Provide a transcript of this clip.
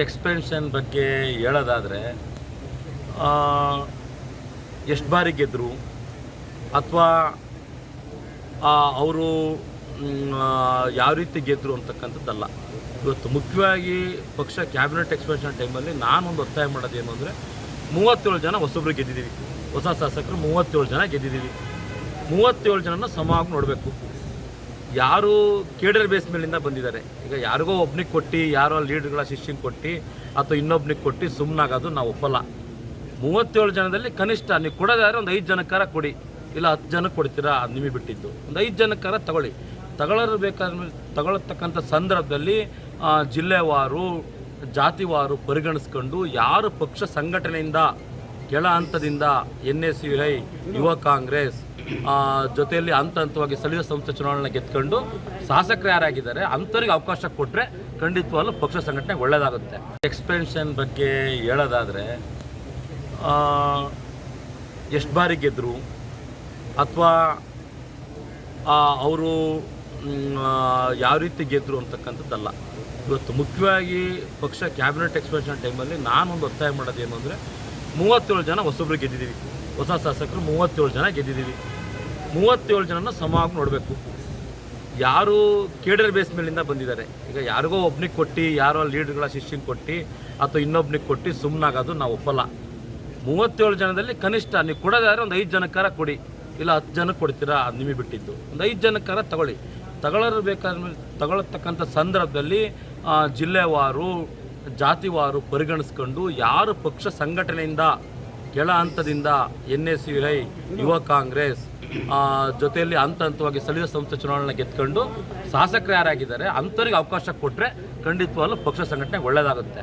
Expansion ಬಗ್ಗೆ ಹೇಳೋದಾದರೆ ಎಷ್ಟು ಬಾರಿ ಗೆದ್ದರು ಅಥವಾ ಅವರು ಯಾವ ರೀತಿ ಗೆದ್ದರು ಅಂತಕ್ಕಂಥದ್ದಲ್ಲ. ಇವತ್ತು ಮುಖ್ಯವಾಗಿ ಪಕ್ಷ ಕ್ಯಾಬಿನೆಟ್ ಎಕ್ಸ್ಪೆನ್ಷನ್ ಟೈಮಲ್ಲಿ ನಾನೊಂದು ಒತ್ತಾಯ ಮಾಡೋದೇನು ಅಂದರೆ 37 ಜನ ಹೊಸಬ್ರು ಗೆದ್ದಿದ್ದೀವಿ, ಹೊಸ ಶಾಸಕರು 37 ಜನ ಗೆದ್ದಿದ್ದೀವಿ. 37 ಜನನ ಸಮವಾಗಿ ನೋಡಬೇಕು. ಯಾರು ಕೇಡರ್ ಬೇಸ್ ಮೇಲಿಂದ ಬಂದಿದ್ದಾರೆ, ಈಗ ಯಾರಿಗೋ ಒಬ್ನಿಗೆ ಕೊಟ್ಟು ಯಾರೋ ಲೀಡರ್ಗಳ ಶಿಷ್ಯಂಗೆ ಕೊಟ್ಟು ಅಥವಾ ಇನ್ನೊಬ್ನಿಗೆ ಕೊಟ್ಟು ಸುಮ್ಮನಾಗೋದು ನಾವು ಒಪ್ಪಲ್ಲ. 37 ಜನದಲ್ಲಿ ಕನಿಷ್ಠ ನೀವು ಕೊಡೋದಾದ್ರೆ ಒಂದು 5 ಜನಕ್ಕಾರ ಕೊಡಿ, ಇಲ್ಲ 10 ಜನಕ್ಕೆ ಕೊಡ್ತೀರಾ, ಅದು ನಿಮಗೆ ಬಿಟ್ಟಿದ್ದು. ಒಂದು 5 ಜನಕ್ಕಾರ ತಗೊಳ್ಳಿ. ತಗೊಳ್ಳತಕ್ಕಂಥ ಸಂದರ್ಭದಲ್ಲಿ ಜಿಲ್ಲೆವಾರು ಜಾತಿವಾರು ಪರಿಗಣಿಸ್ಕೊಂಡು ಯಾರು ಪಕ್ಷ ಸಂಘಟನೆಯಿಂದ ಕೆಳ ಹಂತದಿಂದ NSUI ಯುವ ಕಾಂಗ್ರೆಸ್ ಜೊತೆಯಲ್ಲಿ ಹಂತವಾಗಿ ಸ್ಥಳೀಯ ಸಂಸ್ಥೆ ಚುನಾವಣೆ ಗೆದ್ಕೊಂಡು ಶಾಸಕರು ಯಾರಾಗಿದ್ದಾರೆ ಅಂಥವ್ರಿಗೆ ಅವಕಾಶ ಕೊಟ್ಟರೆ ಖಂಡಿತವಾಗ್ಲೂ ಪಕ್ಷ ಸಂಘಟನೆ ಒಳ್ಳೆಯದಾಗುತ್ತೆ. ಎಕ್ಸ್ಪೆನ್ಷನ್ ಬಗ್ಗೆ ಹೇಳೋದಾದರೆ ಎಷ್ಟು ಬಾರಿ ಗೆದ್ದರು ಅಥವಾ ಅವರು ಯಾವ ರೀತಿ ಗೆದ್ದರು ಅಂತಕ್ಕಂಥದ್ದಲ್ಲ. ಇವತ್ತು ಮುಖ್ಯವಾಗಿ ಪಕ್ಷ ಕ್ಯಾಬಿನೆಟ್ ಎಕ್ಸ್ಪೆನ್ಷನ್ ಟೈಮಲ್ಲಿ ನಾನೊಂದು ಒತ್ತಾಯ ಮಾಡೋದೇನು ಅಂದರೆ 37 ಜನ ಹೊಸಬ್ರು ಗೆದ್ದಿದ್ದೀವಿ, ಹೊಸ ಶಾಸಕರು 37 ಜನ ಗೆದ್ದಿದ್ದೀವಿ. 37 ಜನನ ಸಮವಾಗಿ ನೋಡಬೇಕು. ಯಾರು ಕೇಡರ್ ಬೇಸ್ ಮೇಲಿಂದ ಬಂದಿದ್ದಾರೆ, ಈಗ ಯಾರಿಗೋ ಒಬ್ನಿಗೆ ಕೊಟ್ಟು ಯಾರೋ ಲೀಡರ್ಗಳ ಶಿಷ್ಯಂಗೆ ಕೊಟ್ಟು ಅಥವಾ ಇನ್ನೊಬ್ನಿಗೆ ಕೊಟ್ಟು ಸುಮ್ಮನಾಗೋದು ನಾವು ಒಪ್ಪಲ್ಲ. 37 ಜನದಲ್ಲಿ ಕನಿಷ್ಠ ನೀವು ಕೊಡೋದಾದ್ರೆ ಒಂದು 5 ಜನಕ್ಕಾರ ಕೊಡಿ, ಇಲ್ಲ 10 ಜನಕ್ಕೆ ಕೊಡ್ತೀರಾ, ಅದು ನಿಮಗೆ ಬಿಟ್ಟಿದ್ದು. ಒಂದು 5 ಜನಕ್ಕಾರ ತಗೊಳ್ಳಿ. ತಗೊಳ್ಳತಕ್ಕಂಥ ಸಂದರ್ಭದಲ್ಲಿ ಜಿಲ್ಲೆವಾರು ಜಾತಿವಾರು ಪರಿಗಣಿಸ್ಕೊಂಡು ಯಾರು ಪಕ್ಷ ಸಂಘಟನೆಯಿಂದ ಕೆಳ ಹಂತದಿಂದ NSUI ಯುವ ಕಾಂಗ್ರೆಸ್ ಜೊತೆಯಲ್ಲಿ ಹಂತವಾಗಿ ಸ್ಥಳೀಯ ಸಂಸ್ಥೆ ಚುನಾವಣೆ ಗೆದ್ಕೊಂಡು ಶಾಸಕರು ಯಾರಾಗಿದ್ದಾರೆ ಅಂಥವ್ರಿಗೆ ಅವಕಾಶ ಕೊಟ್ಟರೆ ಖಂಡಿತವಾಗ್ಲೂ ಪಕ್ಷ ಸಂಘಟನೆ ಒಳ್ಳೆಯದಾಗುತ್ತೆ.